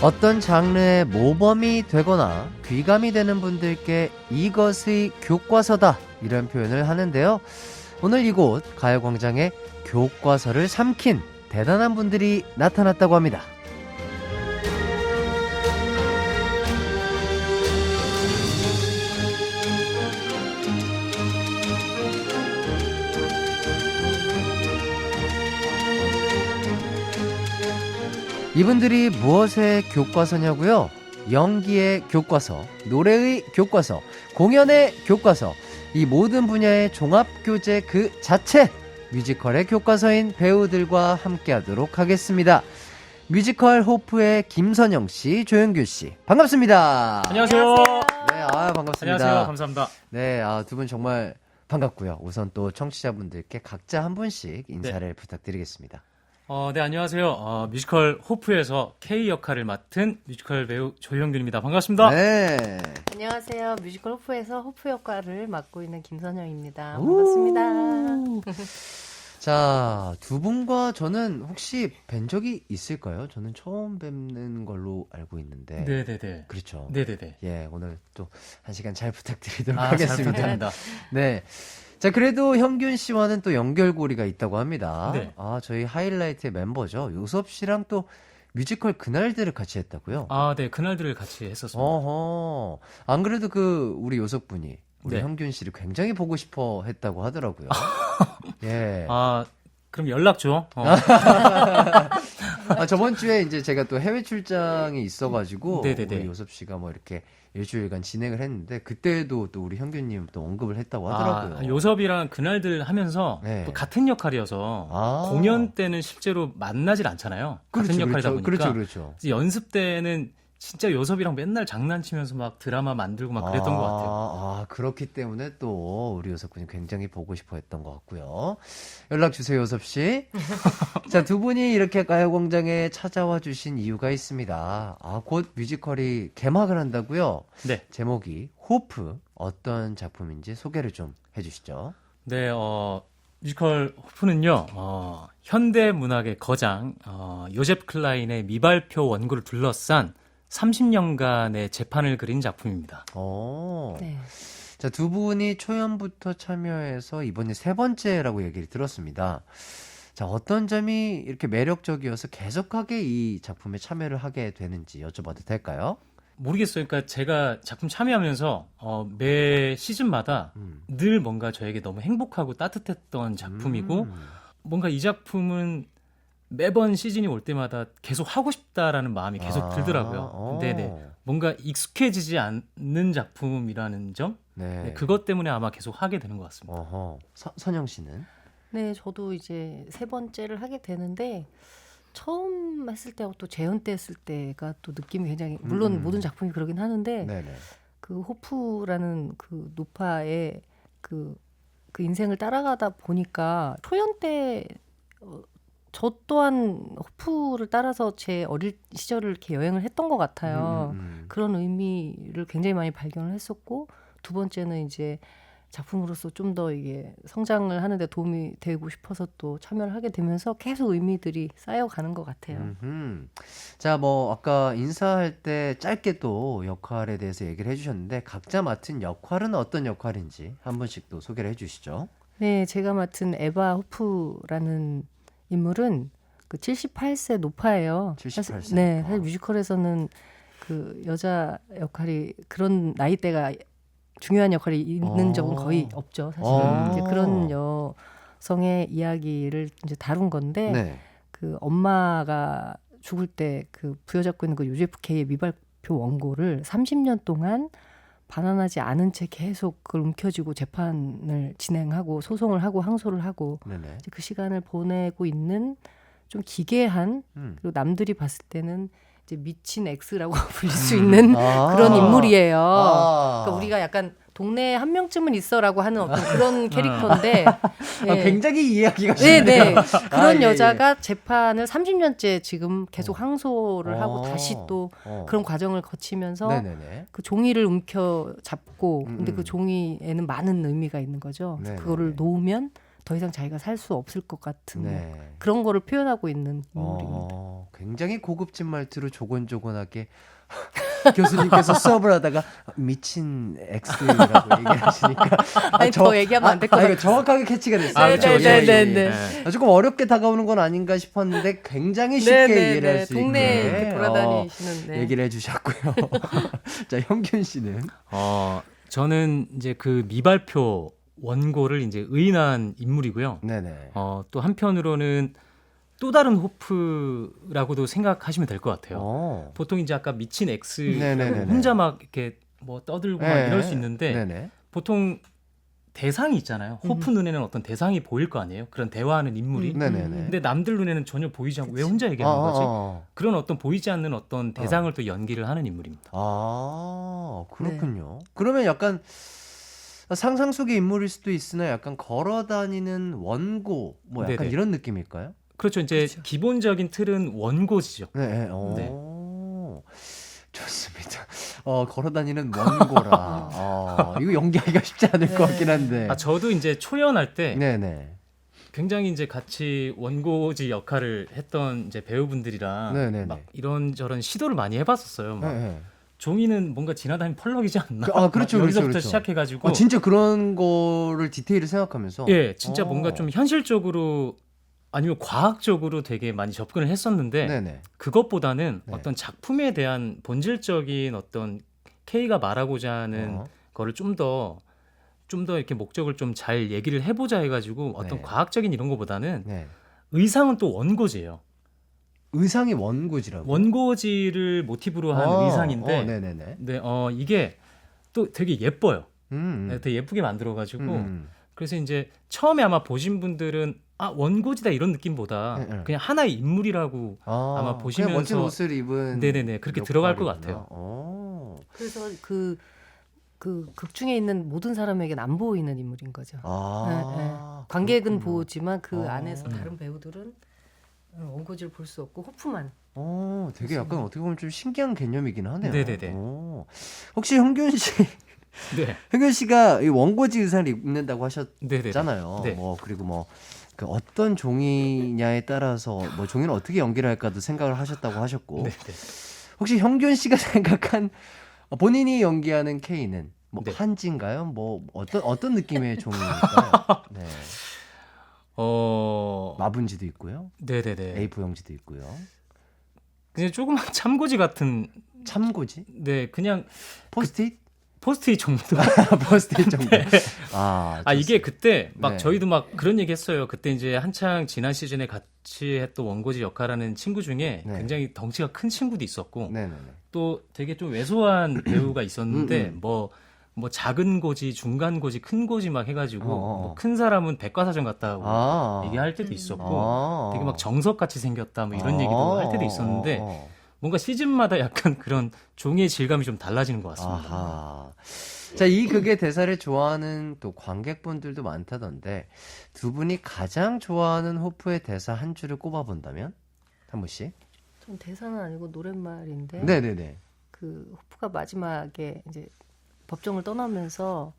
어떤 장르의 모범이 되거나 귀감이 되는 분들께 이것의 교과서다 이런 표현을 하는데요. 오늘 이곳 가요광장에 교과서를 삼킨 대단한 분들이 나타났다고 합니다. 이분들이 무엇의 교과서냐고요? 연기의 교과서, 노래의 교과서, 공연의 교과서, 이 모든 분야의 종합교재 그 자체, 뮤지컬의 교과서인 배우들과 함께하도록 하겠습니다. 뮤지컬 호프의 김선영 씨, 조영규 씨, 반갑습니다. 안녕하세요. 네, 반갑습니다. 안녕하세요. 감사합니다. 네, 두 분 정말 반갑고요. 우선 또 청취자분들께 각자 한 분씩 인사를 부탁드리겠습니다. 네, 안녕하세요. 뮤지컬 호프에서 K 역할을 맡은 뮤지컬 배우 조영균입니다. 반갑습니다. 네. 안녕하세요. 뮤지컬 호프에서 호프 역할을 맡고 있는 김선영입니다. 반갑습니다. 자, 두 분과 저는 혹시 뵌 적이 있을까요? 저는 처음 뵙는 걸로 알고 있는데. 네네네. 그렇죠. 네네네. 예, 오늘 또 한 시간 잘 부탁드리도록 잘 하겠습니다. 부탁드립니다. 네. 자, 그래도 형균 씨와는 또 연결고리가 있다고 합니다. 네. 저희 하이라이트의 멤버죠. 요섭 씨랑 또 뮤지컬 그날들을 같이 했다고요? 네, 그날들을 같이 했었습니다. 어허. 안 그래도 우리 요섭 분이 우리 네. 형균 씨를 굉장히 보고 싶어 했다고 하더라고요. 예. 그럼 연락 줘. 저번 주에 이제 제가 또 해외 출장이 있어가지고 네네네. 우리 요섭 씨가 뭐 이렇게 일주일간 진행을 했는데 그때도 또 우리 형균님 또 언급을 했다고 하더라고요. 요섭이랑 그날들 하면서 네. 또 같은 역할이어서 공연 때는 실제로 만나질 않잖아요. 같은 역할이다 보니까. 그렇죠. 연습 때는 진짜 요섭이랑 맨날 장난치면서 막 드라마 만들고 막 그랬던 것 같아요. 그렇기 때문에 또 우리 요섭 군이 굉장히 보고 싶어 했던 것 같고요. 연락 주세요, 요섭 씨. 자, 두 분이 이렇게 가요광장에 찾아와 주신 이유가 있습니다. 곧 뮤지컬이 개막을 한다고요? 네. 제목이 호프, 어떤 작품인지 소개를 좀 해주시죠. 네, 뮤지컬 호프는요, 현대 문학의 거장, 요셉 클라인의 미발표 원고를 둘러싼 30년간의 재판을 그린 작품입니다. 네. 자, 두 분이 초연부터 참여해서 이번이 세 번째라고 얘기를 들었습니다. 자, 어떤 점이 이렇게 매력적이어서 계속하게 이 작품에 참여를 하게 되는지 여쭤봐도 될까요? 모르겠어요. 그러니까 제가 작품 참여하면서 매 시즌마다 늘 뭔가 저에게 너무 행복하고 따뜻했던 작품이고 뭔가 이 작품은 매번 시즌이 올 때마다 계속 하고 싶다라는 마음이 계속 들더라고요. 네네. 뭔가 익숙해지지 않는 작품이라는 점? 네. 그것 때문에 아마 계속 하게 되는 것 같습니다. 선영 씨는? 네, 저도 이제 세 번째를 하게 되는데 처음 했을 때하고 또 재연 때 했을 때가 또 느낌이 굉장히 물론 모든 작품이 그러긴 하는데 네네. 그 호프라는 그 노파의 그 인생을 따라가다 보니까 초연 때 저 또한 호프를 따라서 제 어릴 시절을 이렇게 여행을 했던 것 같아요. 그런 의미를 굉장히 많이 발견을 했었고 두 번째는 이제 작품으로서 좀 더 이게 성장을 하는데 도움이 되고 싶어서 또 참여를 하게 되면서 계속 의미들이 쌓여가는 것 같아요. 자, 아까 인사할 때 짧게 또 역할에 대해서 얘기를 해주셨는데 각자 맡은 역할은 어떤 역할인지 한 분씩 또 소개를 해주시죠. 네, 제가 맡은 에바 호프라는 인물은 그 78세 노파예요. 78세 네, 노파. 사실 뮤지컬에서는 그 여자 역할이 그런 나이대가 중요한 역할이 있는 적은 거의 없죠. 사실은 이제 그런 여성의 이야기를 이제 다룬 건데 네. 그 엄마가 죽을 때 그 부여잡고 있는 그 UFK의 미발표 원고를 30년 동안 반환하지 않은 채 계속 그걸 움켜쥐고 재판을 진행하고 소송을 하고 항소를 하고 네네. 이제 그 시간을 보내고 있는 좀 기괴한 그리고 남들이 봤을 때는 이제 미친 X라고 불릴 수 있는 그런 인물이에요. 그러니까 우리가 약간 동네에 한 명쯤은 있어라고 하는 어떤 그런 캐릭터인데 굉장히 이해하기가 네네. 쉽네요. 그런 예, 여자가 재판을 30년째 지금 계속 항소를 하고 다시 또 그런 과정을 거치면서 네네네. 그 종이를 움켜 잡고 근데 그 종이에는 많은 의미가 있는 거죠. 네네네. 그거를 놓으면 더 이상 자기가 살 수 없을 것 같은 네. 그런 거를 표현하고 있는 인물입니다. 굉장히 고급진 말투로 조곤조곤하게 교수님께서 수업을 하다가 미친 X라고 얘기하시니까 아니, 더 얘기하면 안 될 것 이거 같아요. 정확하게 캐치가 됐어요. 아, 그렇죠. 네네네네. 조금 어렵게 다가오는 건 아닌가 싶었는데 굉장히 쉽게 이해를 할 수 있게 동네에 이렇게 돌아다니시는 네. 얘기를 해주셨고요. 자, 형균 씨는 저는 이제 그 미발표 원고를 이제 의인한 인물이고요. 네네. 또 한편으로는 또 다른 호프라고도 생각하시면 될 것 같아요. 보통 이제 아까 미친 X 네네네네. 혼자 막 이렇게 뭐 떠들고 막 네. 이럴 수 있는데 네네. 보통 대상이 있잖아요. 호프 눈에는 어떤 대상이 보일 거 아니에요. 그런 대화하는 인물이. 네네네. 근데 남들 눈에는 전혀 보이지 않고 왜 혼자 얘기하는 거지? 그런 어떤 보이지 않는 어떤 대상을 또 연기를 하는 인물입니다. 그렇군요. 그러면 약간 상상 속의 인물일 수도 있으나 약간 걸어다니는 원고 뭐 약간 네네. 이런 느낌일까요? 그렇죠. 이제 그렇죠. 기본적인 틀은 원고지죠. 네. 네. 좋습니다. 걸어다니는 원고라. 이거 연기하기가 쉽지 않을 것 같긴 한데. 저도 이제 초연할 때 네네. 굉장히 이제 같이 원고지 역할을 했던 이제 배우분들이랑 네네네. 막 이런저런 시도를 많이 해봤었어요. 막 네. 종이는 뭔가 지나다니는 펄럭이지 않나? 그렇죠, 막 여기서부터 그렇죠. 시작해가지고 진짜 그런 거를 디테일을 생각하면서. 예, 진짜 뭔가 좀 현실적으로 아니면 과학적으로 되게 많이 접근을 했었는데 네네. 그것보다는 네. 어떤 작품에 대한 본질적인 어떤 K가 말하고자 하는 거를 좀 더 이렇게 목적을 좀 잘 얘기를 해보자 해가지고 어떤 네. 과학적인 이런 거보다는 네. 의상은 또 원고지예요. 의상이 원고지라고. 원고지를 모티브로 한 의상인데 네네네. 네, 이게 또 되게 예뻐요. 음. 네, 되게 예쁘게 만들어가지고 음. 그래서 이제 처음에 아마 보신 분들은 원고지다 이런 느낌보다 네, 네. 그냥 하나의 인물이라고 아마 보시면서 그냥 멋진 옷을 입은 네네네, 그렇게 들어갈 것 역할이구나. 같아요. 그래서 그 극 중에 있는 모든 사람에게는 안 보이는 인물인 거죠. 관객은 그렇군요. 보지만 그 아. 안에서 다른 배우들은 원고지를 볼 수 없고 호프만. 되게 약간 어떻게 보면 좀 신기한 개념이긴 하네요. 네네네. 혹시 형균 씨, 네, 형균 씨가 이 원고지 의상을 입는다고 네네네. 하셨잖아요. 네. 그리고 그 어떤 종이냐에 따라서 종이는 어떻게 연기를 할까도 생각을 하셨다고 하셨고, 네네. 혹시 형균 씨가 생각한 본인이 연기하는 K는 네. 한지인가요? 어떤 느낌의 종이일까요? 네. 마분지도 있고요. 네네네. A4 용지도 있고요. 그냥 조그만 참고지 같은 참고지? 네, 그냥 포스트잇? 포스트잇 정도. 포스트잇 정도. 이게 그때 막 네. 저희도 막 그런 얘기 했어요. 그때 이제 한창 지난 시즌에 같이 했던 원고지 역할하는 친구 중에 네. 굉장히 덩치가 큰 친구도 있었고 네네네. 또 되게 좀 왜소한 배우가 있었는데 뭐 작은 고지, 중간 고지, 큰 고지 막 해가지고 뭐 큰 사람은 백과사전 같다고 얘기할 때도 있었고 되게 막 정석같이 생겼다 뭐 이런 얘기도 할 때도 있었는데 뭔가 시즌마다 약간 그런 종이의 질감이 좀 달라지는 것 같습니다. 자, 이 극의 대사를 좋아하는 또 관객분들도 많다던데 두 분이 가장 좋아하는 호프의 대사 한 줄을 꼽아본다면? 한 분씩? 전 대사는 아니고 노랫말인데. 네네네. 그 호프가 마지막에 이제 법정을 떠나면서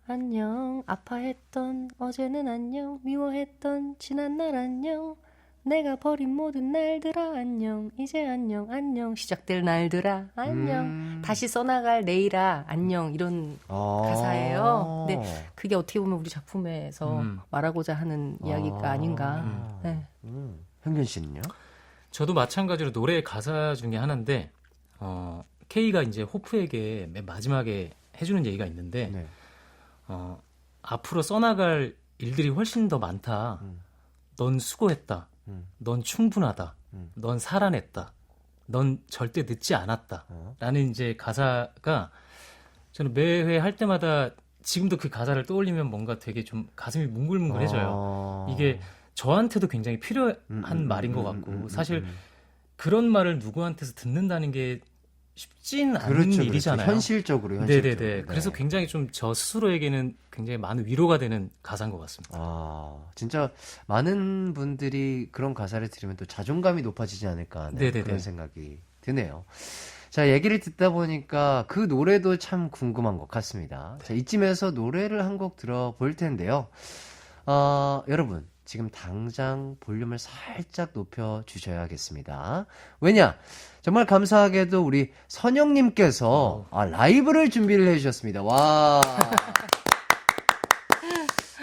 안녕 아파했던 어제는 안녕 미워했던 지난날 안녕 내가 버린 모든 날들아 안녕 이제 안녕 시작될 날들아 안녕 다시 써나갈 내일아 안녕 이런 가사예요. 근데 그게 어떻게 보면 우리 작품에서 말하고자 하는 이야기가 아닌가. 네. 현균 씨는요? 저도 마찬가지로 노래 가사 중에 하나인데 K가 이제 호프에게 맨 마지막에 해주는 얘기가 있는데 네. 앞으로 써나갈 일들이 훨씬 더 많다. 넌 수고했다. 넌 충분하다. 넌 살아냈다. 넌 절대 늦지 않았다. 라는 이제 가사가 저는 매회 할 때마다 지금도 그 가사를 떠올리면 뭔가 되게 좀 가슴이 뭉글뭉글해져요. 이게 저한테도 굉장히 필요한 말인 것 같고 사실 그런 말을 누구한테서 듣는다는 게 쉽진 않은 일이잖아요. 현실적으로. 네네네. 네. 그래서 굉장히 좀 저 스스로에게는 굉장히 많은 위로가 되는 가사인 것 같습니다. 진짜 많은 분들이 그런 가사를 들으면 또 자존감이 높아지지 않을까 하는 네네네. 그런 생각이 드네요. 자, 얘기를 듣다 보니까 그 노래도 참 궁금한 것 같습니다. 자, 이쯤에서 노래를 한 곡 들어볼 텐데요. 여러분 지금 당장 볼륨을 살짝 높여 주셔야겠습니다. 왜냐? 정말 감사하게도 우리 선영님께서 라이브를 준비를 해주셨습니다. 와.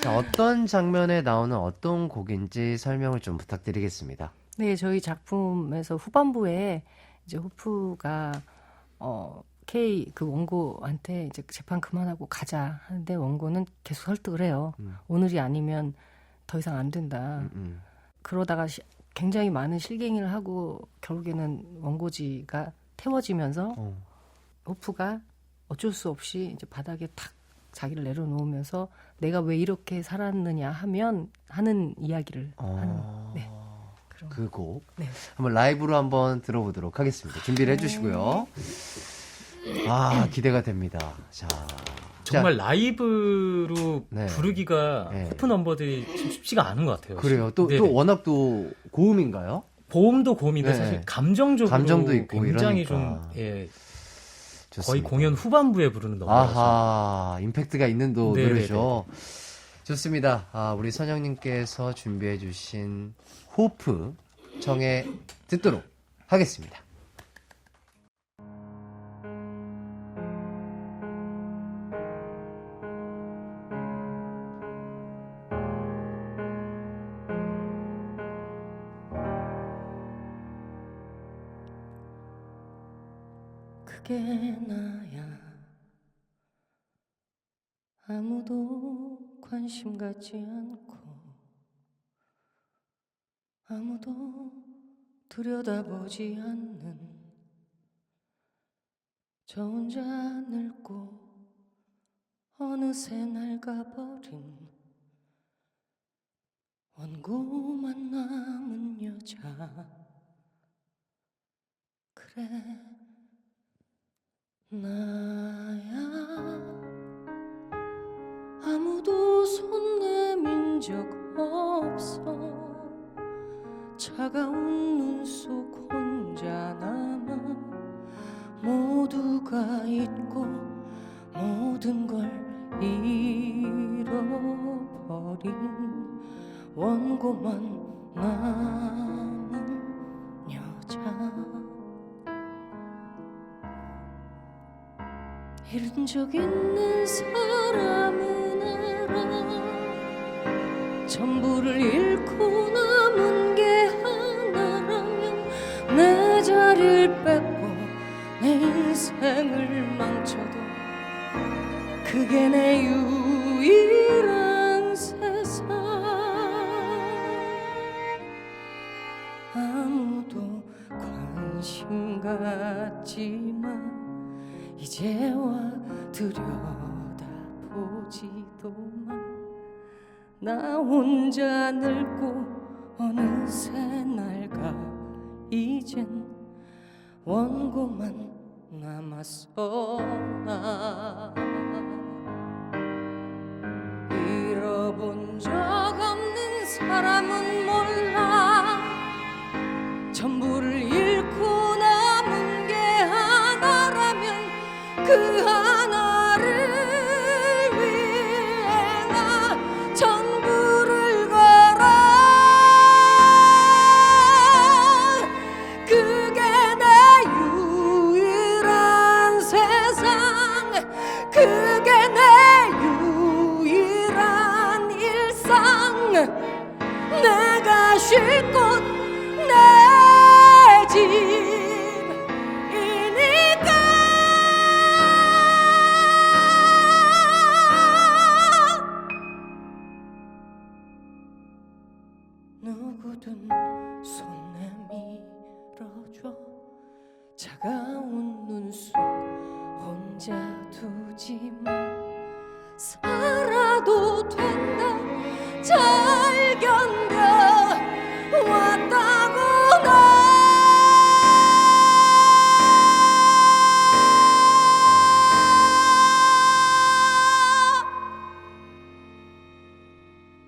자, 어떤 장면에 나오는 어떤 곡인지 설명을 좀 부탁드리겠습니다. 네, 저희 작품에서 후반부에 이제 호프가 K 그 원고한테 이제 재판 그만하고 가자 하는데 원고는 계속 설득을 해요. 오늘이 아니면 더 이상 안 된다. 그러다가 굉장히 많은 실갱이를 하고 결국에는 원고지가 태워지면서 호프가 어쩔 수 없이 이제 바닥에 탁 자기를 내려놓으면서 내가 왜 이렇게 살았느냐 하는 이야기를 하는 네. 그 곡 네. 한번 라이브로 한번 들어보도록 하겠습니다. 준비를 해주시고요. 기대가 됩니다. 자, 정말 라이브로 네. 부르기가 네. 호프 넘버들이 좀 쉽지가 않은 것 같아요. 그래요. 또 네네. 워낙 또 고음인가요? 보험도 고음인데 네. 사실 감정도 있고 굉장히 이러니까. 좀 거의 좋습니다. 공연 후반부에 부르는 넘버라서 아하, 임팩트가 있는 네네네. 노래죠. 좋습니다. 우리 선영님께서 준비해주신 호프 청해 듣도록 하겠습니다. 그게 나야 아무도 관심 갖지 않고 아무도 들여다보지 않는 저 혼자 늙고 어느새 낡아버린 원고만 남은 여자 그래 나야 아무도 손 내민 적 없어 차가운 눈 속 혼자 남아 모두가 잊고 모든 걸 잃어버린 원고만 남은 여자 잃은 적 있는 사람은 알아 전부를 잃고 남은 게 하나라면 내 자리를 뺏고 내 인생을 망쳐도 그게 내 유일한 세상 아무도 관심 갖지만 이제와 들여다보지도 마 나 혼자 늙고 어느새 낡아 이젠 원고만 남았어 나 잃어본 적 없는 사람은 몰라 전부를 잃고 남은 게 하나라면 그 하나를 위해 나 전부를 걸어 그게 내 유일한 세상 그게 내 유일한 일상 내가 쉴 곳 내 집이니까 누구든 손 내밀어줘 차가운 눈 속 혼자 두지마 살아도 된다 잘 견뎌 왔다고 나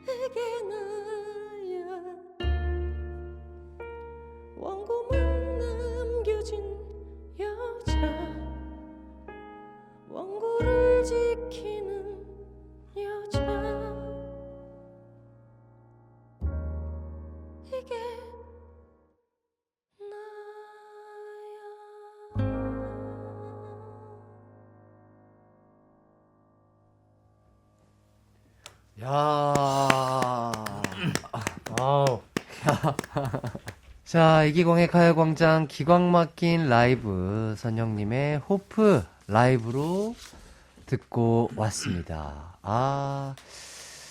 이게 나야 원고만 남겨진 여자 원고를 지키는 여자 야. 아우. 자, 이기광의 가요광장 기광 막힌 라이브 선영님의 호프 라이브로 듣고 왔습니다.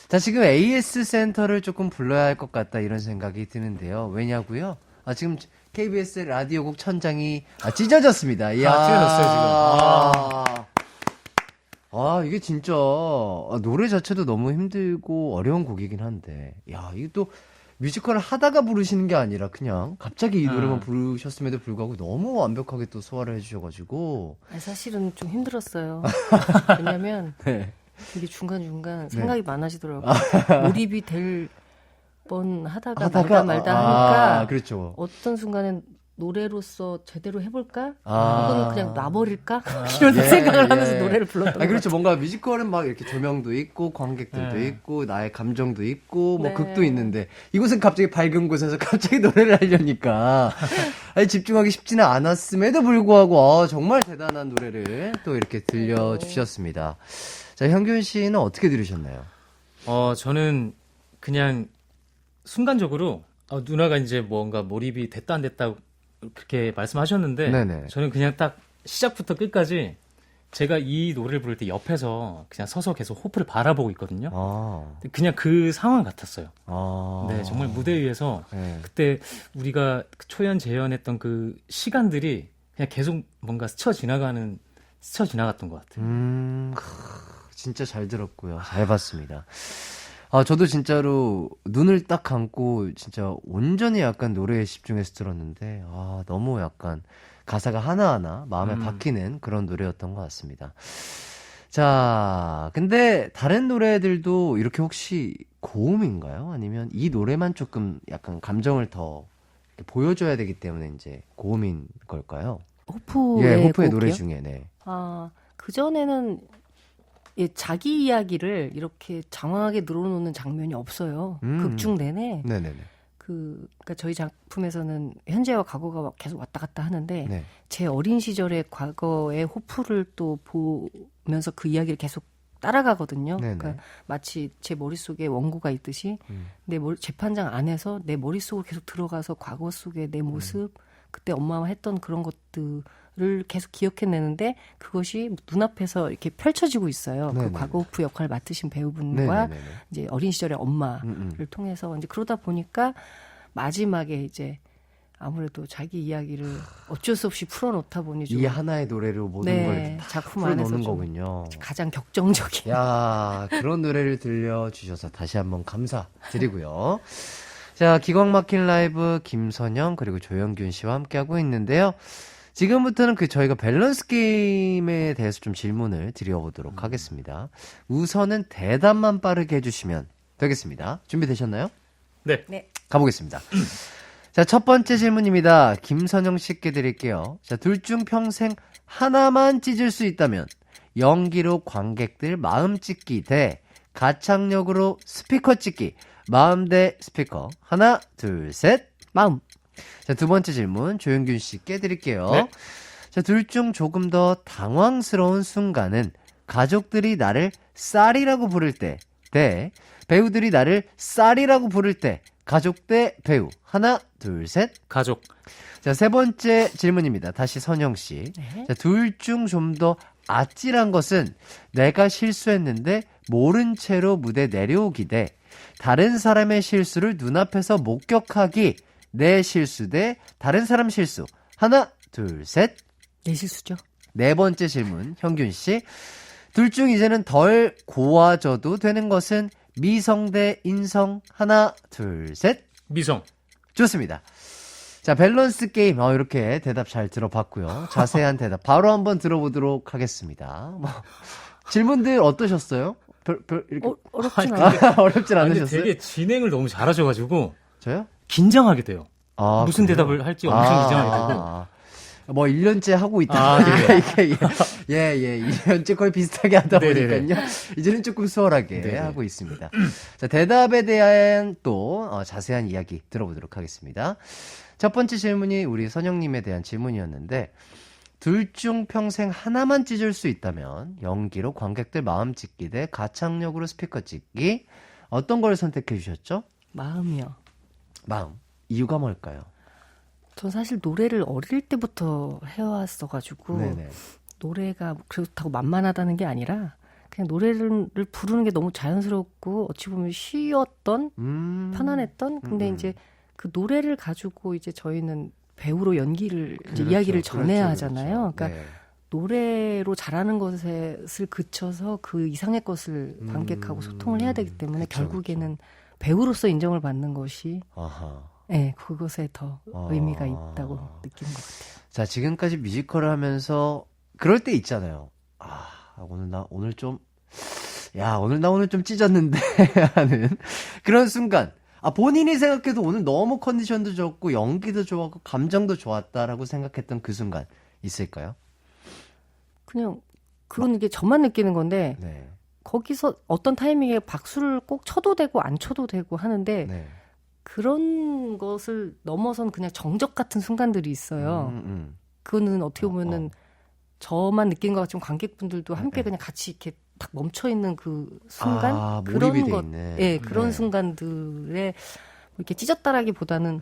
자, 지금 AS 센터를 조금 불러야 할 것 같다 이런 생각이 드는데요. 왜냐고요? 지금 KBS 라디오국 천장이 찢어졌습니다. 이야. 찢어졌어요, 지금. 이게 진짜 노래 자체도 너무 힘들고 어려운 곡이긴 한데, 야, 이게 또 뮤지컬을 하다가 부르시는 게 아니라 그냥 갑자기 이 노래만 부르셨음에도 불구하고 너무 완벽하게 또 소화를 해주셔가지고. 사실은 좀 힘들었어요. 왜냐면 네. 되게 중간중간 생각이 많아지더라고요. 몰입이 될 뻔 하다가 말다 하니까 그렇죠. 어떤 순간엔 노래로서 제대로 해볼까? 아. 혹은 그냥 놔버릴까? 이런 생각을 하면서 노래를 불렀던 것 그렇죠. 같아요. 뭔가 뮤지컬은 막 이렇게 조명도 있고 관객들도 있고 나의 감정도 있고 뭐 네. 극도 있는데 이곳은 갑자기 밝은 곳에서 갑자기 노래를 하려니까 집중하기 쉽지는 않았음에도 불구하고 정말 대단한 노래를 또 이렇게 들려주셨습니다. 자, 현균 씨는 어떻게 들으셨나요? 저는 그냥 순간적으로 누나가 이제 뭔가 몰입이 됐다 안 됐다 그렇게 말씀하셨는데 네네. 저는 그냥 딱 시작부터 끝까지 제가 이 노래를 부를 때 옆에서 그냥 서서 계속 호프를 바라보고 있거든요. 그냥 그 상황 같았어요. 네, 정말 무대 위에서 네. 그때 우리가 초연 재연했던 그 시간들이 그냥 계속 뭔가 스쳐 지나갔던 것 같아요. 진짜 잘 들었고요. 잘 봤습니다. 저도 진짜로 눈을 딱 감고 진짜 온전히 약간 노래에 집중해서 들었는데, 너무 약간 가사가 하나하나 마음에 박히는 그런 노래였던 것 같습니다. 자, 근데 다른 노래들도 이렇게 혹시 고음인가요? 아니면 이 노래만 조금 약간 감정을 더 이렇게 보여줘야 되기 때문에 이제 고음인 걸까요? 호프의 호프의 노래 곡이요? 중에, 네. 그전에는 자기 이야기를 이렇게 장황하게 늘어놓는 장면이 없어요. 극중 내내. 네네네. 그러니까 저희 작품에서는 현재와 과거가 막 계속 왔다 갔다 하는데 네. 제 어린 시절의 과거의 호프를 또 보면서 그 이야기를 계속 따라가거든요. 네네. 그러니까 마치 제 머릿속에 원고가 있듯이 내 재판장 안에서 내 머릿속으로 계속 들어가서 과거 속의 내 모습, 그때 엄마와 했던 그런 것들을 계속 기억해내는데 그것이 눈앞에서 이렇게 펼쳐지고 있어요. 네네네. 그 과거 호프 역할을 맡으신 배우분과 네네네. 이제 어린 시절의 엄마를 통해서 이제 그러다 보니까 마지막에 이제 아무래도 자기 이야기를 어쩔 수 없이 풀어놓다 보니 좀 이 하나의 노래로 모든 걸 작품 안에서 풀어놓는 좀 거군요. 가장 격정적인. 야, 그런 노래를 들려주셔서 다시 한번 감사드리고요. 자, 기광 막힌 라이브 김선영 그리고 조영균 씨와 함께하고 있는데요. 지금부터는 저희가 밸런스 게임에 대해서 좀 질문을 드려보도록 하겠습니다. 우선은 대답만 빠르게 해주시면 되겠습니다. 준비되셨나요? 네. 네. 가보겠습니다. 자, 첫 번째 질문입니다. 김선영 씨께 드릴게요. 자, 둘 중 평생 하나만 찢을 수 있다면 연기로 관객들 마음 찢기 대 가창력으로 스피커 찢기. 마음 대 스피커. 하나, 둘, 셋. 마음. 자, 두 번째 질문 조영균 씨께 드릴게요. 네. 자, 둘 중 조금 더 당황스러운 순간은 가족들이 나를 쌀이라고 부를 때 대 배우들이 나를 쌀이라고 부를 때. 가족 대 배우. 하나, 둘, 셋. 가족. 자, 세 번째 질문입니다. 다시 선영 씨. 네. 자, 둘 중 좀 더 아찔한 것은 내가 실수했는데 모른 채로 무대 내려오기 대 다른 사람의 실수를 눈앞에서 목격하기. 내 실수 대 다른 사람 실수. 하나, 둘, 셋. 내 실수죠. 네 번째 질문 현균 씨. 둘 중 이제는 덜 고와져도 되는 것은 미성 대 인성. 하나, 둘, 셋. 미성. 좋습니다. 자, 밸런스 게임. 이렇게 대답 잘 들어봤고요. 자세한 대답 바로 한번 들어보도록 하겠습니다. 질문들 어떠셨어요? 이렇게 어렵진 않아요. 어렵진 근데 않으셨어요? 되게 진행을 너무 잘하셔가지고 저요? 긴장하게 돼요. 무슨 그래요? 대답을 할지 엄청 긴장하게 되고. 뭐 1년째 하고 있다 보니까 이게 1년째 거의 비슷하게 하다 네네네. 보니까요. 이제는 조금 수월하게 네네. 하고 있습니다. 자, 대답에 대한 또 자세한 이야기 들어보도록 하겠습니다. 첫 번째 질문이 우리 선영님에 대한 질문이었는데 둘 중 평생 하나만 찢을 수 있다면 연기로 관객들 마음 찢기 대 가창력으로 스피커 찢기. 어떤 걸 선택해 주셨죠? 마음이요. 마음. 이유가 뭘까요? 전 사실 노래를 어릴 때부터 해왔어가지고 네네. 노래가 그렇다고 만만하다는 게 아니라 그냥 노래를 부르는 게 너무 자연스럽고 어찌 보면 쉬웠던 편안했던. 근데 이제 그 노래를 가지고 이제 저희는 배우로 연기를 이제 그렇죠, 이야기를 전해야 그렇죠, 하잖아요. 그렇죠. 그러니까 네. 노래로 잘하는 것을 그쳐서 그 이상의 것을 관객하고 소통을 해야 되기 때문에 그쵸, 결국에는 배우로서 인정을 받는 것이 아하. 네, 그것에 더 아. 의미가 있다고 느끼는 것 같아요. 자, 지금까지 뮤지컬을 하면서 그럴 때 있잖아요. 오늘 나 오늘 좀 찢었는데 하는 그런 순간. 본인이 생각해도 오늘 너무 컨디션도 좋고 연기도 좋았고 감정도 좋았다라고 생각했던 그 순간 있을까요? 그냥 그건 이게 저만 느끼는 건데 네. 거기서 어떤 타이밍에 박수를 꼭 쳐도 되고 안 쳐도 되고 하는데 네. 그런 것을 넘어선 그냥 정적 같은 순간들이 있어요. 그거는 어떻게 보면은 저만 느낀 것 같지만 관객분들도 함께 그냥 같이 이렇게 딱 멈춰 있는 그 순간 몰입이 그런 돼 것, 있네. 예, 그런 네. 순간들에 이렇게 찢었다라기보다는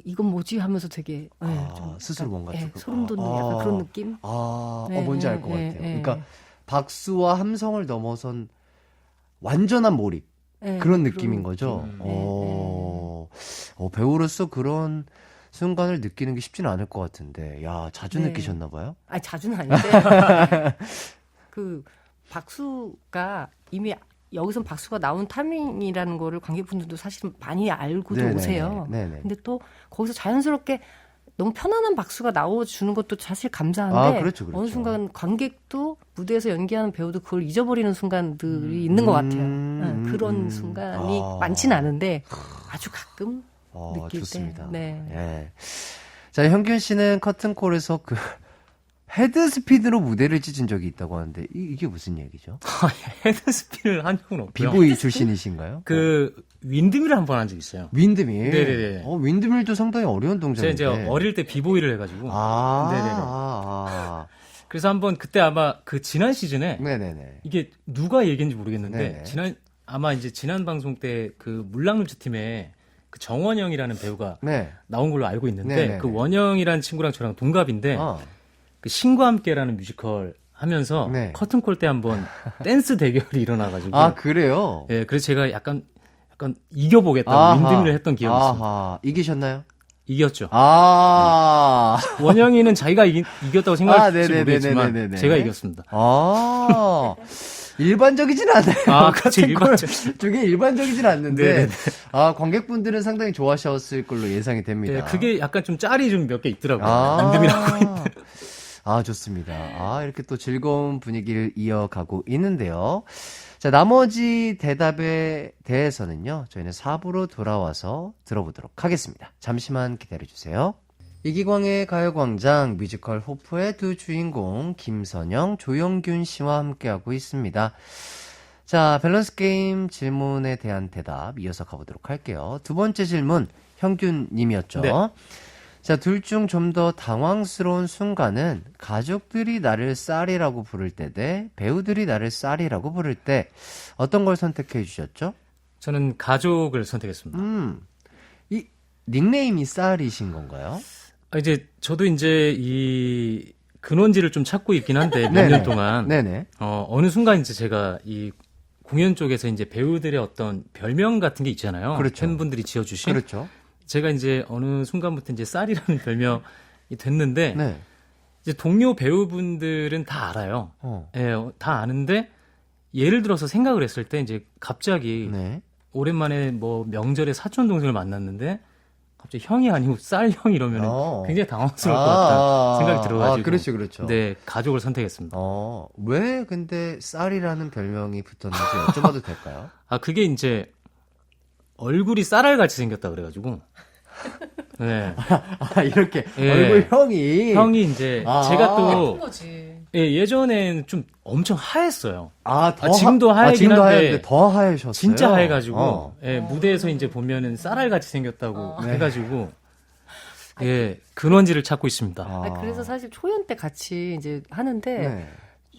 이건 뭐지 하면서 되게 좀 스스로 약간, 뭔가 예, 조금 소름 돋는 약간 그런 느낌. 네, 뭔지 알 것 네, 같아요. 네, 그러니까 박수와 함성을 넘어선 완전한 몰입. 네, 그런 느낌인 거죠. 느낌. 배우로서 그런 순간을 느끼는 게 쉽지는 않을 것 같은데, 야, 자주 네. 느끼셨나 봐요? 아니 자주는 아닌데 그 박수가 이미 여기선 박수가 나온 타이밍이라는 거를 관객분들도 사실은 많이 알고도 네네네. 오세요. 네네. 근데 또 거기서 자연스럽게 너무 편안한 박수가 나와주는 것도 사실 감사한데 그렇죠, 그렇죠. 어느 순간 관객도 무대에서 연기하는 배우도 그걸 잊어버리는 순간들이 있는 것 같아요. 그런 순간이 많지는 않은데 아주 가끔 느낄 좋습니다. 때. 네. 예. 자, 현균 씨는 커튼콜에서 그 헤드 스피드로 무대를 찢은 적이 있다고 하는데 이게 무슨 얘기죠? 헤드스핀을 한 적은 없고요. 비보이 출신이신가요? 그 윈드밀을 한 번 한 적 있어요. 윈드밀. 네네네. 윈드밀도 상당히 어려운 제가 동작인데. 이제 어릴 때 비보이를 해가지고. 네네네. 그래서 한번 그때 아마 그 지난 시즌에 네네네. 이게 누가 얘기했는지 모르겠는데 네네. 아마 이제 지난 방송 때 그 물랑루즈 팀에 그 정원영이라는 배우가 네. 나온 걸로 알고 있는데 네네네. 그 원영이라는 친구랑 저랑 동갑인데 아. 그 신과 함께라는 뮤지컬 하면서 네. 커튼콜 때 한번 댄스 대결이 일어나가지고 그래요? 예, 그래서 제가 약간 이겨보겠다고 윈드밀을 했던 기억이 있어요. 이기셨나요? 이겼죠. 아. 원영이는 자기가 이겼다고 생각할지 모르겠지만 네네네네네네. 제가 이겼습니다. 일반적이진 않아요. 그치, 일반적. 중에 일반적이진 않는데, 네네네. 관객분들은 상당히 좋아하셨을 걸로 예상이 됩니다. 예, 그게 약간 좀 짤이 좀 몇 개 있더라고요. 윈드밀하고 있는. 좋습니다. 이렇게 또 즐거운 분위기를 이어가고 있는데요. 자, 나머지 대답에 대해서는요, 저희는 4부로 돌아와서 들어보도록 하겠습니다. 잠시만 기다려주세요. 이기광의 가요광장 뮤지컬 호프의 두 주인공 김선영, 조영균 씨와 함께하고 있습니다. 자, 밸런스 게임 질문에 대한 대답 이어서 가보도록 할게요. 두 번째 질문, 형균 님이었죠. 네. 자, 둘 중 좀 더 당황스러운 순간은 가족들이 나를 쌀이라고 부를 때 대 배우들이 나를 쌀이라고 부를 때 어떤 걸 선택해 주셨죠? 저는 가족을 선택했습니다. 이 닉네임이 쌀이신 건가요? 이제 저도 이제 이 근원지를 좀 찾고 있긴 한데 몇 네네. 년 동안 네네. 어느 순간 이제 제가 이 공연 쪽에서 이제 배우들의 어떤 별명 같은 게 있잖아요. 그렇죠. 팬분들이 지어주신. 그렇죠. 제가 이제 어느 순간부터 이제 쌀이라는 별명이 됐는데 네. 이제 동료 배우분들은 다 알아요. 예, 다 아는데 예를 들어서 생각을 했을 때 이제 갑자기 네. 오랜만에 뭐 명절에 사촌 동생을 만났는데 갑자기 형이 아니고 쌀 형 이러면 굉장히 당황스러울 것 같다 생각이 들어가지고 그렇죠, 그렇죠. 네, 가족을 선택했습니다. 왜 근데 쌀이라는 별명이 붙었는지 여쭤봐도 될까요? 그게 이제 얼굴이 쌀알같이 생겼다 그래가지고 네. 이렇게 예. 얼굴 형이 이제 제가 또 거지. 예, 예전에는 좀 엄청 하했어요. 지금도 지금도 하얘긴 한데 하얀데 더 하얘셨어요. 진짜 하얘가지고 예, 무대에서 이제 보면은 쌀알같이 생겼다고 해가지고 예, 근원지를 찾고 있습니다. 아니, 그래서 사실 초연 때 같이 이제 하는데 네.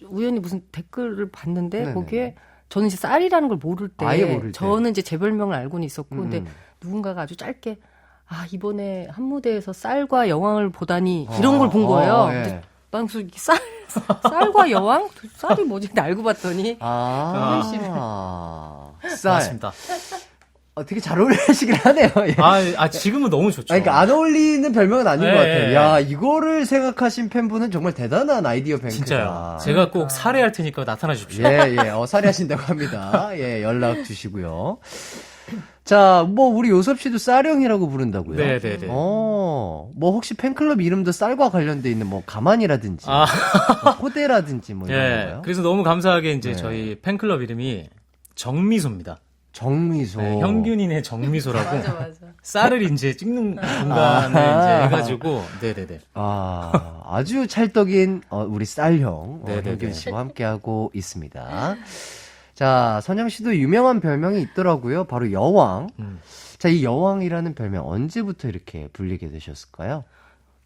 우연히 무슨 댓글을 봤는데 네네. 거기에 저는 이제 쌀이라는 걸 모를 때 아예 모를 때. 저는 이제 제 별명을 알고는 있었고 근데 음. 누군가가 아주 짧게 이번에 한 무대에서 쌀과 여왕을 보다니 이런 걸 본 거예요. 예. 근데 난 무슨 이게 쌀과 여왕? 쌀이 뭐지? 근데 알고 봤더니 쌀. 맞습니다. 되게 잘 어울리시긴 하네요. 예. 지금은 너무 좋죠. 아니, 그러니까 안 어울리는 별명은 아닌 예, 것 같아요. 예. 야, 이거를 생각하신 팬분은 정말 대단한 아이디어 뱅크다. 진짜요. 제가 꼭 살해할 테니까 나타나 주십시오. 예, 살해하신다고 합니다. 예, 연락 주시고요. 자, 뭐, 우리 요섭 씨도 쌀형이라고 부른다고요? 네네네. 뭐, 혹시 팬클럽 이름도 쌀과 관련돼 있는 뭐, 가만이라든지, 뭐 호대라든지 뭐, 이런 예. 건가요? 그래서 너무 감사하게 이제 네. 저희 팬클럽 이름이 정미소입니다. 정미소. 네, 현균이네 정미소라고. 맞아. 쌀을 이제 찍는 공간을 이제 해가지고, 네네네. 아주 찰떡인 우리 쌀형 네네네. 현균 씨와 함께하고 있습니다. 자, 선영 씨도 유명한 별명이 있더라고요. 바로 여왕. 자, 이 여왕이라는 별명 언제부터 이렇게 불리게 되셨을까요?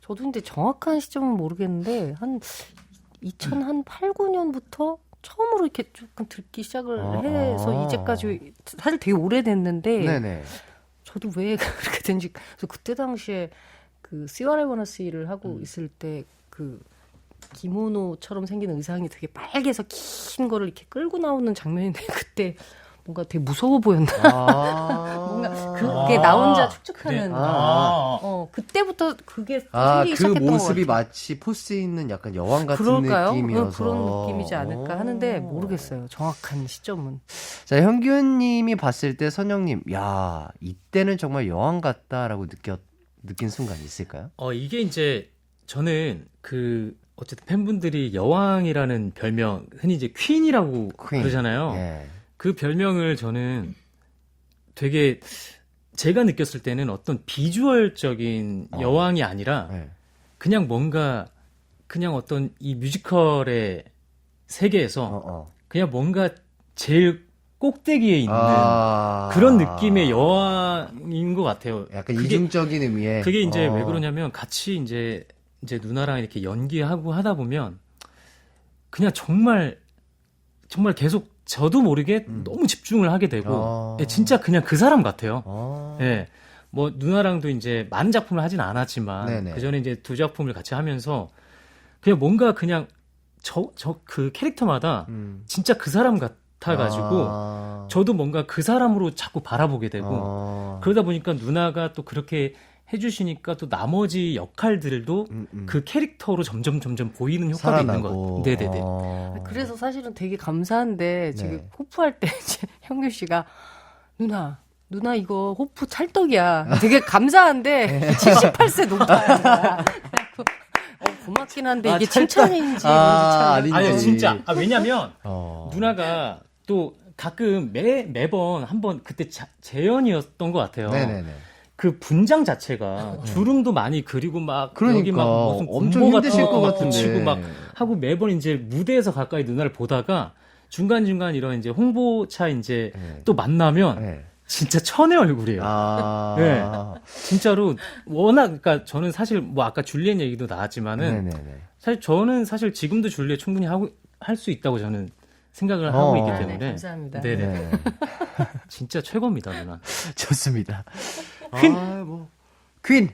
저도 근데 정확한 시점은 모르겠는데 한 2008, 9년부터 처음으로 이렇게 조금 듣기 시작을 해서 이제까지 사실 되게 오래됐는데 네네. 저도 왜 그렇게 된지 그래서 그때 당시에 그 씨와레 버너스를 하고 있을 때 그 기모노처럼 생긴 의상이 되게 빨개서 긴 거를 이렇게 끌고 나오는 장면인데 그때 뭔가 되게 무서워 보였나? 뭔가 그게 나 혼자 축축하는. 그때부터 그게 생기기 그 시작했던 것 모습이 같아요. 마치 포스 있는 약간 여왕 같은 그럴까요? 느낌이어서. 그런 느낌이지 않을까 하는데 모르겠어요. 정확한 시점은. 자, 현균님이 봤을 때 선영님, 야, 이때는 정말 여왕 같다라고 느낀 순간 있을까요? 이게 이제 저는 어쨌든 팬분들이 여왕이라는 별명, 흔히 이제 퀸이라고 퀸. 그러잖아요. 예. 그 별명을 저는 되게 제가 느꼈을 때는 어떤 비주얼적인 여왕이 아니라 예. 그냥 뭔가 그냥 어떤 이 뮤지컬의 세계에서 그냥 뭔가 제일 꼭대기에 있는 그런 느낌의 여왕인 것 같아요. 약간 이중적인 의미의. 그게 이제 왜 그러냐면 같이 이제 누나랑 이렇게 연기하고 하다 보면 그냥 정말 계속 저도 모르게 너무 집중을 하게 되고 진짜 그냥 그 사람 같아요. 예. 뭐 누나랑도 이제 많은 작품을 하진 않았지만 그 전에 이제 2작품을 같이 하면서 그냥 뭔가 그냥 그 캐릭터마다 진짜 그 사람 같아가지고 저도 뭔가 그 사람으로 자꾸 바라보게 되고 그러다 보니까 누나가 또 그렇게 해주시니까 또 나머지 역할들도 그 캐릭터로 점점 보이는 효과가 있는 것 같아요. 네네네. 그래서 사실은 되게 감사한데 지금 호프할 때 이제 현규 씨가 누나 이거 호프 찰떡이야. 되게 감사한데 78세 높아요. 고맙긴 한데 이게 칭찬인지 뭔지 참. 아닌지. 아니요 진짜. 왜냐면 누나가 또 가끔 매번 한번 그때 재연이었던 것 같아요. 네네네. 그 분장 자체가 주름도 많이 그리고 막 그러니까, 여기 막 무슨 엄청 공보 힘드실 같은 것 거 같은데. 붙이고 막 하고 매번 이제 무대에서 가까이 누나를 보다가 중간중간 이런 이제 홍보차 이제 또 만나면 진짜 천의 얼굴이에요. 네. 진짜로 워낙 그러니까 저는 사실 뭐 아까 줄리엣 얘기도 나왔지만은 사실 저는 사실 지금도 줄리엣 충분히 할 수 있다고 저는 생각을 하고 있기 때문에 네, 감사합니다. 네네. 진짜 최고입니다, 누나. 좋습니다. 퀸.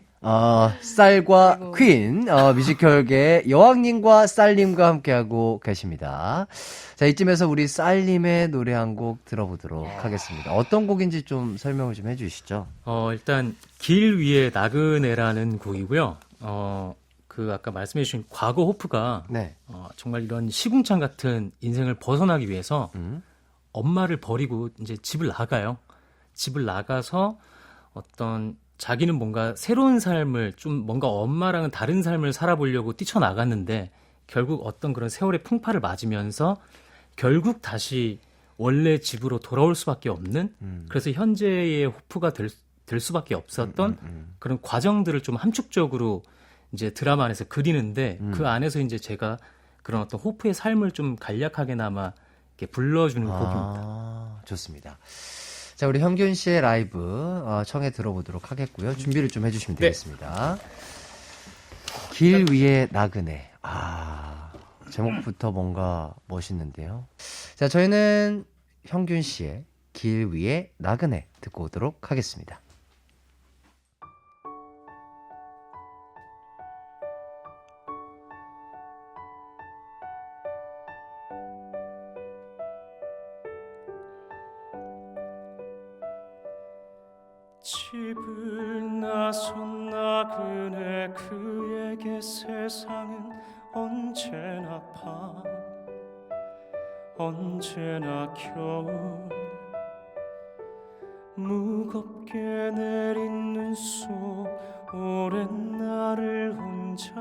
쌀과 퀸, 뮤지컬계 여왕님과 쌀님과 함께하고 계십니다. 자, 이쯤에서 우리 쌀님의 노래 한 곡 들어보도록 하겠습니다. 어떤 곡인지 좀 설명을 좀 해주시죠. 일단, 길 위에 나그네라는 곡이고요. 아까 말씀해주신 과거 호프가, 정말 이런 시궁창 같은 인생을 벗어나기 위해서, 엄마를 버리고 이제 집을 나가요. 집을 나가서 어떤 자기는 뭔가 새로운 삶을 좀 뭔가 엄마랑은 다른 삶을 살아보려고 뛰쳐나갔는데 결국 어떤 그런 세월의 풍파를 맞으면서 결국 다시 원래 집으로 돌아올 수밖에 없는 그래서 현재의 호프가 될 수밖에 없었던 그런 과정들을 좀 함축적으로 이제 드라마 안에서 그리는데 그 안에서 이제 제가 그런 어떤 호프의 삶을 좀 간략하게나마 이렇게 불러주는 곡입니다. 좋습니다. 자, 우리 형균 씨의 라이브 청해 들어보도록 하겠고요. 준비를 좀 해주시면 네. 되겠습니다. 길 위에 나그네. 제목부터 뭔가 멋있는데요. 자, 저희는 형균 씨의 길 위에 나그네 듣고 오도록 하겠습니다. 집을 나선 나그네 그에게 세상은 언제나 밤 언제나 겨울 무겁게 내린 눈 속 오랜 날을 혼자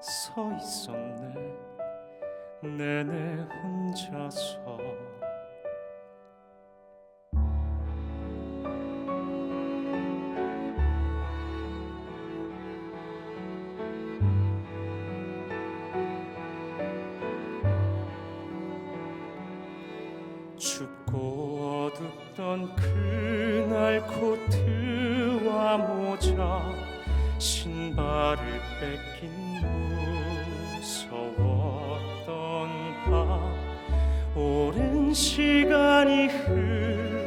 서 있었네 내내 혼자서 춥고 어둡던 그날 코트와 모자 신발을 뺏긴 무서웠던 밤 오랜 시간이 흘러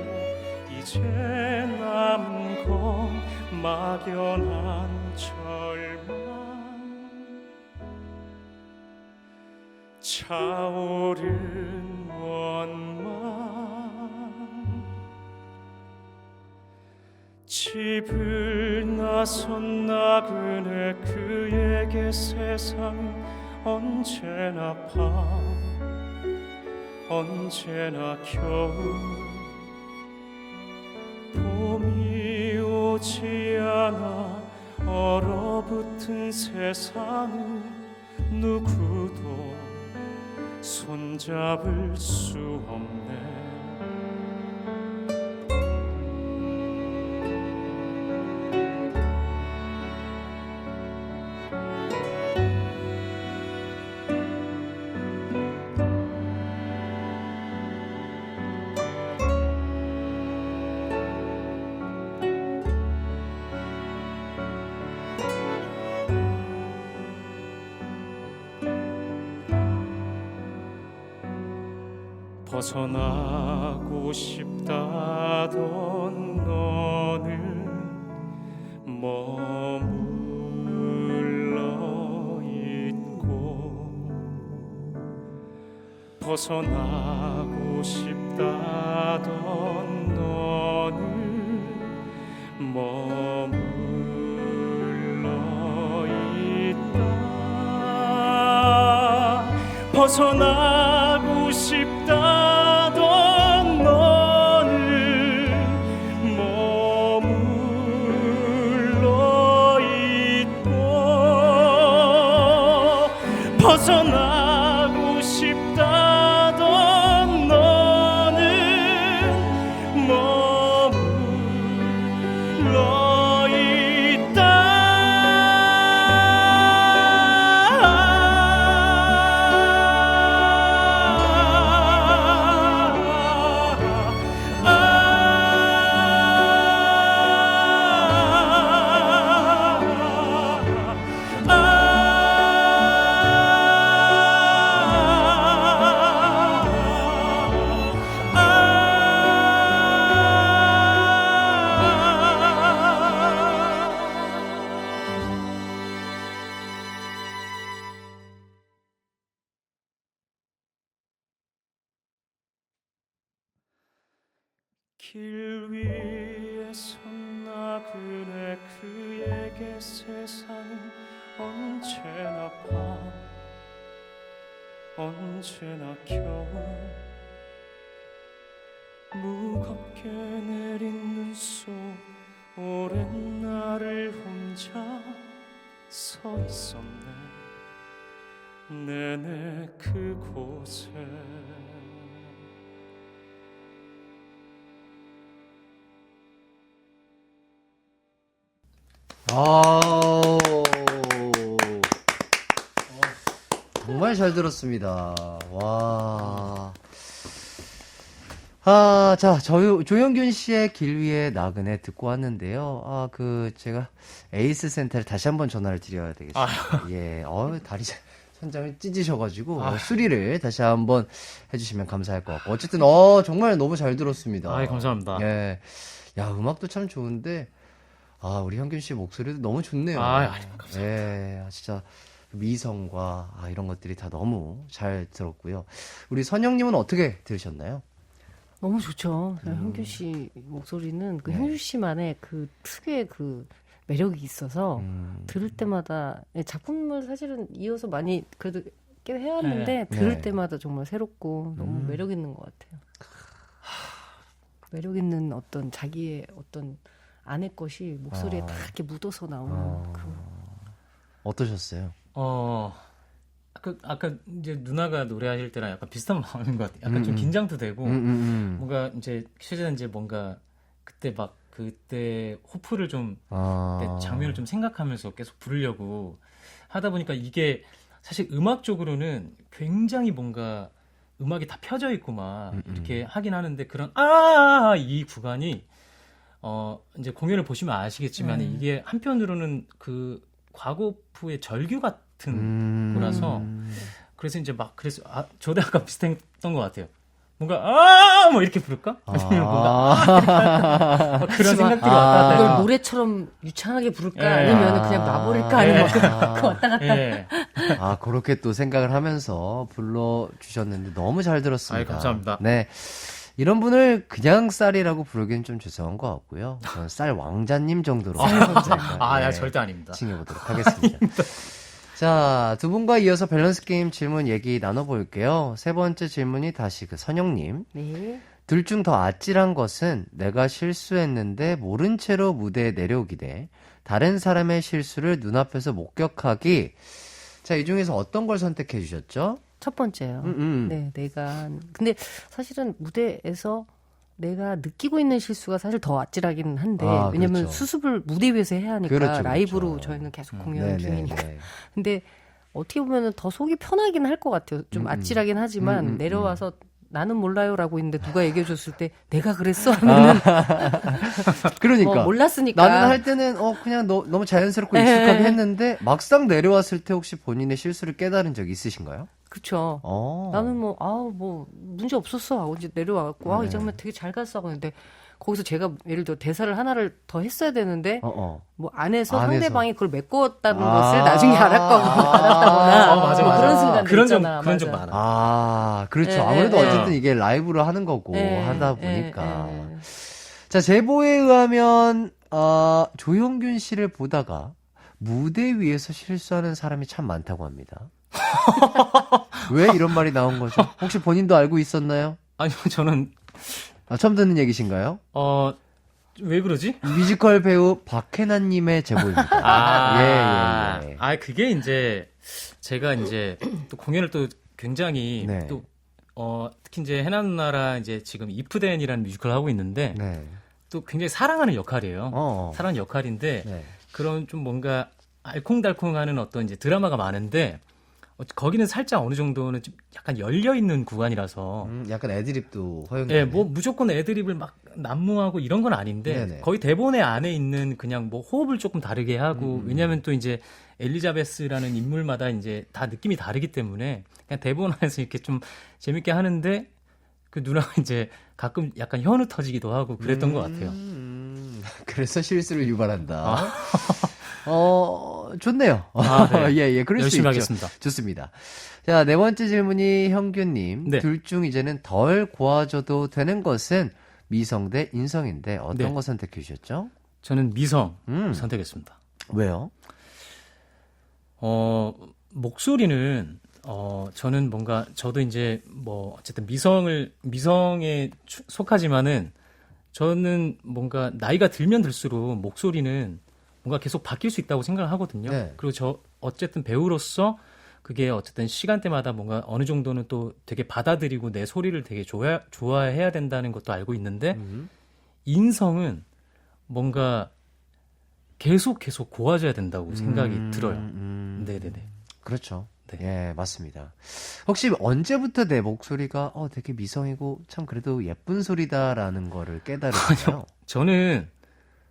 이제 남은 건 막연한 절망 차오른 원망 집을 나선 나그네 그에게 세상은 언제나 밤 언제나 겨울 봄이 오지 않아 얼어붙은 세상을 누구도 손잡을 수 없네 벗어나고 싶다던 너는 머물러 있고 벗어나고 싶다던 너는 머물러 있다 벗어나고 싶다던 너는 머물러 있고 벗어나고 싶다던 너는 머물러 있다 길 위에 선 나그네 그에게 세상은 언제나 밤 언제나 겨울 무겁게 내린 눈 속 오랜 날을 혼자 서 있었네 내내 그곳에 정말 잘 들었습니다. 와. 자, 조영균 씨의 길 위에 나그네 듣고 왔는데요. 제가 에이스 센터를 다시 한번 전화를 드려야 되겠습니다. 예, 다리 천장을 찢으셔가지고, 수리를 다시 한번 해주시면 감사할 것 같고. 어쨌든, 정말 너무 잘 들었습니다. 감사합니다. 예. 야, 음악도 참 좋은데, 우리 현균 씨 목소리도 너무 좋네요. 감사합니다. 예, 진짜. 미성과 이런 것들이 다 너무 잘 들었고요. 우리 선영님은 어떻게 들으셨나요? 너무 좋죠. 현규 씨 목소리는 그 네. 현규 씨만의 그 특유의 그 매력이 있어서 들을 때마다 작품을 사실은 이어서 많이 그래도 꽤 해왔는데 들을 네. 때마다 정말 새롭고 너무 매력 있는 것 같아요. 매력 있는 어떤 자기의 어떤 안의 것이 목소리에 다 이렇게 묻어서 나오는 어떠셨어요? 아까 이제 누나가 노래하실 때랑 약간 비슷한 마음인 것 같아요. 약간 좀 긴장도 되고, 뭔가 이제 실제는 이제 뭔가 그때 호프를 좀, 그때 장면을 좀 생각하면서 계속 부르려고 하다 보니까 이게 사실 음악적으로는 굉장히 뭔가 음악이 다 펴져 있고 막 이렇게 하긴 하는데 그런 이 구간이 이제 공연을 보시면 아시겠지만 이게 한편으로는 그 과거푸의 절규 같은 거라서 그래서 이제 그래서 저도 약간 비슷했던 것 같아요. 뭔가 뭐 이렇게 부를까? 아니면 뭔가 그런 생각들이 왔다 갔다 그걸 해서 노래처럼 유창하게 부를까 아니면 그냥 놔버릴까 아니면 그 왔다 갔다. 그렇게 또 생각을 하면서 불러주셨는데 너무 잘 들었습니다. 감사합니다. 네. 이런 분을 그냥 쌀이라고 부르기는 좀 죄송한 것 같고요. 저는 쌀 왕자님 정도로. 절대 아닙니다. 칭해보도록 하겠습니다. 자, 두 분과 이어서 밸런스 게임 질문 얘기 나눠볼게요. 세 번째 질문이 다시 선영님. 네. 둘 중 더 아찔한 것은 내가 실수했는데 모른 채로 무대에 내려오기 대 다른 사람의 실수를 눈앞에서 목격하기. 자, 이 중에서 어떤 걸 선택해 주셨죠? 첫 번째요. 네, 근데 사실은 무대에서 내가 느끼고 있는 실수가 사실 더 아찔하긴 한데 왜냐면 그렇죠. 수습을 무대 위에서 해야 하니까 그렇죠. 라이브로 저희는 계속 공연 중이니까. 네네네. 근데 어떻게 보면은 더 속이 편하긴 할 것 같아요. 좀 아찔하긴 하지만 내려와서 나는 몰라요라고 했는데 누가 얘기해 줬을 때 내가 그랬어 하면은 그러니까 몰랐으니까 나는 할 때는 그냥 너무 자연스럽고 익숙하게 했는데 막상 내려왔을 때 혹시 본인의 실수를 깨달은 적 있으신가요? 그쵸. 나는 뭐 문제 없었어 하고 이제 내려와갖고 이 장면 되게 잘 갔어 하고 했는데 거기서 제가 예를 들어 대사를 하나를 더 했어야 되는데 뭐 안에서 상대방이 그걸 메꿨다는 것을 나중에 알았다거나 맞아. 그런 순간도 있잖아. 그런 적 많아. 그렇죠. 아무래도 어쨌든 이게 라이브로 하는 거고 하다 보니까 자, 제보에 의하면 조영균 씨를 보다가 무대 위에서 실수하는 사람이 참 많다고 합니다. 왜 이런 말이 나온 거죠? 혹시 본인도 알고 있었나요? 아니요, 저는 처음 듣는 얘기신가요? 왜 그러지? 뮤지컬 배우 박해나님의 제보입니다. 예. 그게 이제 제가 이제 또 공연을 또 굉장히 또 특히 이제 해나 누나랑 이제 지금 이프덴이라는 뮤지컬을 하고 있는데 또 굉장히 사랑하는 역할이에요. 사랑하는 역할인데 그런 좀 뭔가 알콩달콩하는 어떤 이제 드라마가 많은데 거기는 살짝 어느 정도는 좀 약간 열려 있는 구간이라서 약간 애드립도 허용이 네, 뭐 무조건 애드립을 막 난무하고 이런 건 아닌데 거의 대본의 안에 있는 그냥 뭐 호흡을 조금 다르게 하고 왜냐하면 또 이제 엘리자베스라는 인물마다 이제 다 느낌이 다르기 때문에 그냥 대본 안에서 이렇게 좀 재밌게 하는데 그 누나가 이제 가끔 약간 현우 터지기도 하고 그랬던 것 같아요. 그래서 실수를 유발한다. 좋네요. 예, 그럴 열심히 수 있죠. 하겠습니다. 좋습니다. 자, 네 번째 질문이 형규님. 네. 둘 중 이제는 덜 고아줘도 되는 것은 미성 대 인성인데 어떤 거 선택해 주셨죠? 저는 미성 선택했습니다. 왜요? 목소리는 저는 뭔가 저도 이제 뭐 어쨌든 미성에 속하지만은 저는 뭔가 나이가 들면 들수록 목소리는 뭔가 계속 바뀔 수 있다고 생각을 하거든요. 그리고 저 어쨌든 배우로서 그게 어쨌든 시간대마다 뭔가 어느 정도는 또 되게 받아들이고 내 소리를 되게 좋아해야 된다는 것도 알고 있는데 인성은 뭔가 계속 고와져야 된다고 생각이 들어요. 네네네. 그렇죠. 네. 예, 맞습니다. 혹시 언제부터 내 목소리가 되게 미성이고 참 그래도 예쁜 소리다라는 거를 깨달으셨나요? 저는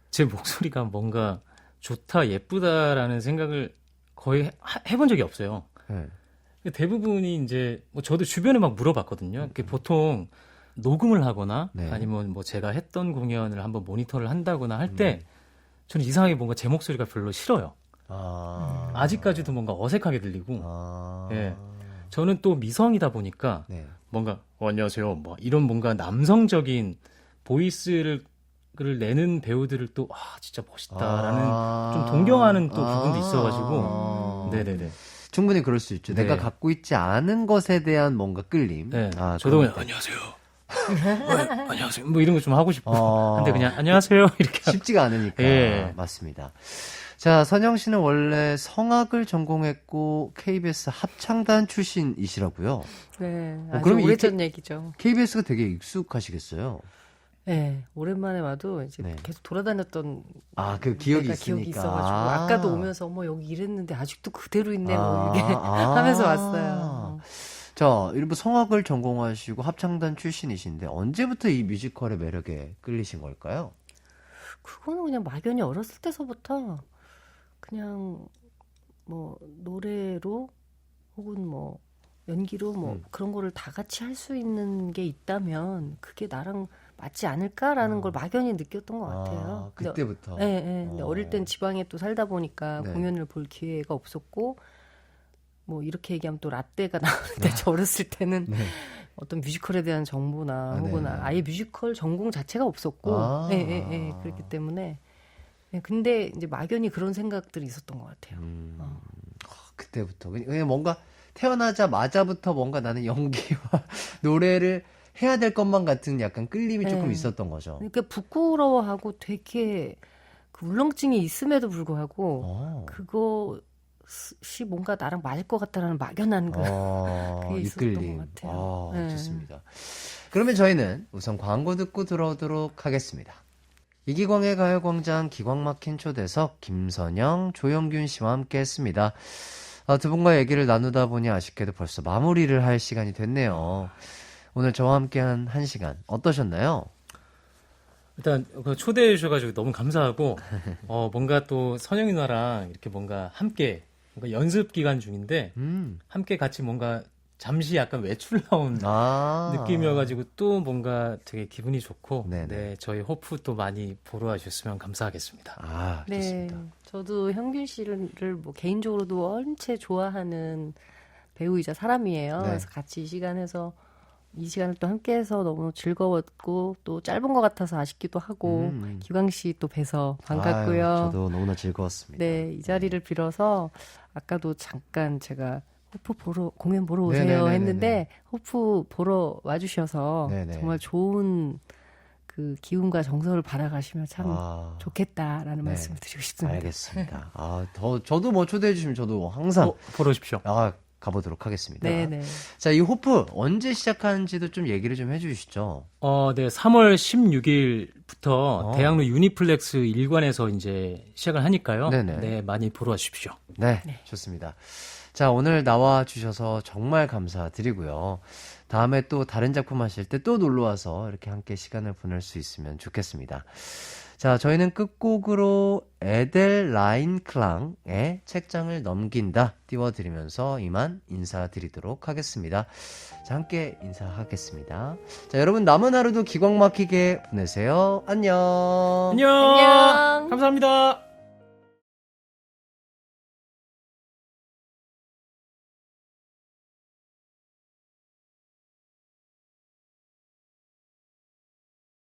제 목소리가 뭔가 좋다, 예쁘다라는 생각을 거의 해본 적이 없어요. 네. 대부분이 이제 뭐 저도 주변에 막 물어봤거든요. 보통 녹음을 하거나 네. 아니면 뭐 제가 했던 공연을 한번 모니터를 한다거나 할 때 저는 이상하게 뭔가 제 목소리가 별로 싫어요. 아직까지도 뭔가 어색하게 들리고. 예. 저는 또 미성이다 보니까 네. 뭔가 안녕하세요. 뭐 이런 뭔가 남성적인 보이스를 내는 배우들을 또 진짜 멋있다라는 좀 동경하는 또 부분도 있어가지고. 네네네. 충분히 그럴 수 있죠. 네. 내가 갖고 있지 않은 것에 대한 뭔가 끌림. 네. 저도 그냥 안녕하세요. 안녕하세요. 뭐 이런 거 좀 하고 싶고. 근데 그냥 안녕하세요 이렇게 쉽지가 않으니까. 예. 맞습니다. 자, 선영 씨는 원래 성악을 전공했고 KBS 합창단 출신이시라고요. 네, 아주 그럼 오래전 얘기죠. KBS가 되게 익숙하시겠어요. 네, 오랜만에 와도 이제 네. 계속 돌아다녔던 그 기억이 내가 있으니까. 기억이 있어가지고 아까도 오면서 여기 이랬는데 아직도 그대로 있네 뭐 이렇게 하면서 왔어요. 자, 일부 성악을 전공하시고 합창단 출신이신데 언제부터 이 뮤지컬의 매력에 끌리신 걸까요? 그거는 그냥 막연히 어렸을 때서부터 그냥 뭐 노래로 혹은 뭐 연기로 뭐 그런 거를 다 같이 할 수 있는 게 있다면 그게 나랑 맞지 않을까라는 걸 막연히 느꼈던 것 같아요. 그때부터. 네, 네. 근데 어릴 땐 지방에 또 살다 보니까 네. 공연을 볼 기회가 없었고 뭐 이렇게 얘기하면 또 라떼가 나오는데 저 어렸을 때는 네. 어떤 뮤지컬에 대한 정보나 혹은 네. 아예 뮤지컬 전공 자체가 없었고 그렇기 때문에 근데 이제 막연히 그런 생각들이 있었던 것 같아요. 그때부터 그냥 뭔가 태어나자마자부터 뭔가 나는 연기와 노래를 해야 될 것만 같은 약간 끌림이 조금 있었던 거죠. 그러니까 부끄러워하고 되게 그 울렁증이 있음에도 불구하고 그것이 뭔가 나랑 맞을 것 같다라는 막연한 그게 있었던 이끌림. 것 같아요. 네. 좋습니다. 그러면 저희는 우선 광고 듣고 들어오도록 하겠습니다. 이기광의 가요광장 기광 막힌 초대석 김선영, 조영균 씨와 함께 했습니다. 두 분과 얘기를 나누다 보니 아쉽게도 벌써 마무리를 할 시간이 됐네요. 오늘 저와 함께한 1시간 어떠셨나요? 일단 초대해 주셔가지고 너무 감사하고 뭔가 또 선영이 누나랑 이렇게 뭔가 함께 뭔가 연습 기간 중인데 함께 같이 뭔가 잠시 약간 외출 나온 느낌이어가지고 또 뭔가 되게 기분이 좋고 네, 저희 호프 또 많이 보러 와주셨으면 감사하겠습니다. 네, 좋습니다. 저도 형균 씨를 뭐 개인적으로도 원체 좋아하는 배우이자 사람이에요. 네. 그래서 같이 이 시간을 또 함께해서 너무 즐거웠고 또 짧은 것 같아서 아쉽기도 하고 기광 씨 또 뵈서 반갑고요. 저도 너무나 즐거웠습니다. 네, 이 자리를 빌어서 아까도 잠깐 제가 호프 공연 보러 오세요 네네네네네. 했는데 호프 보러 와주셔서 네네. 정말 좋은 그 기운과 정서를 받아가시면 참 좋겠다라는 네. 말씀을 드리고 싶습니다. 알겠습니다. 저도 뭐 초대해 주시면 저도 항상 보러 오십시오. 가보도록 하겠습니다. 네네. 자, 이 호프 언제 시작하는지도 좀 얘기를 좀 해주시죠. 네, 3월 16일부터 대학로 유니플렉스 1관에서 이제 시작을 하니까요. 네네. 네, 많이 보러 와주십시오. 네, 좋습니다. 자, 오늘 나와 주셔서 정말 감사드리고요. 다음에 또 다른 작품 하실 때 또 놀러와서 이렇게 함께 시간을 보낼 수 있으면 좋겠습니다. 자, 저희는 끝곡으로 에델 라인클랑의 책장을 넘긴다 띄워드리면서 이만 인사드리도록 하겠습니다. 자, 함께 인사하겠습니다. 자, 여러분 남은 하루도 기광 막히게 보내세요. 안녕. 안녕. 안녕. 감사합니다.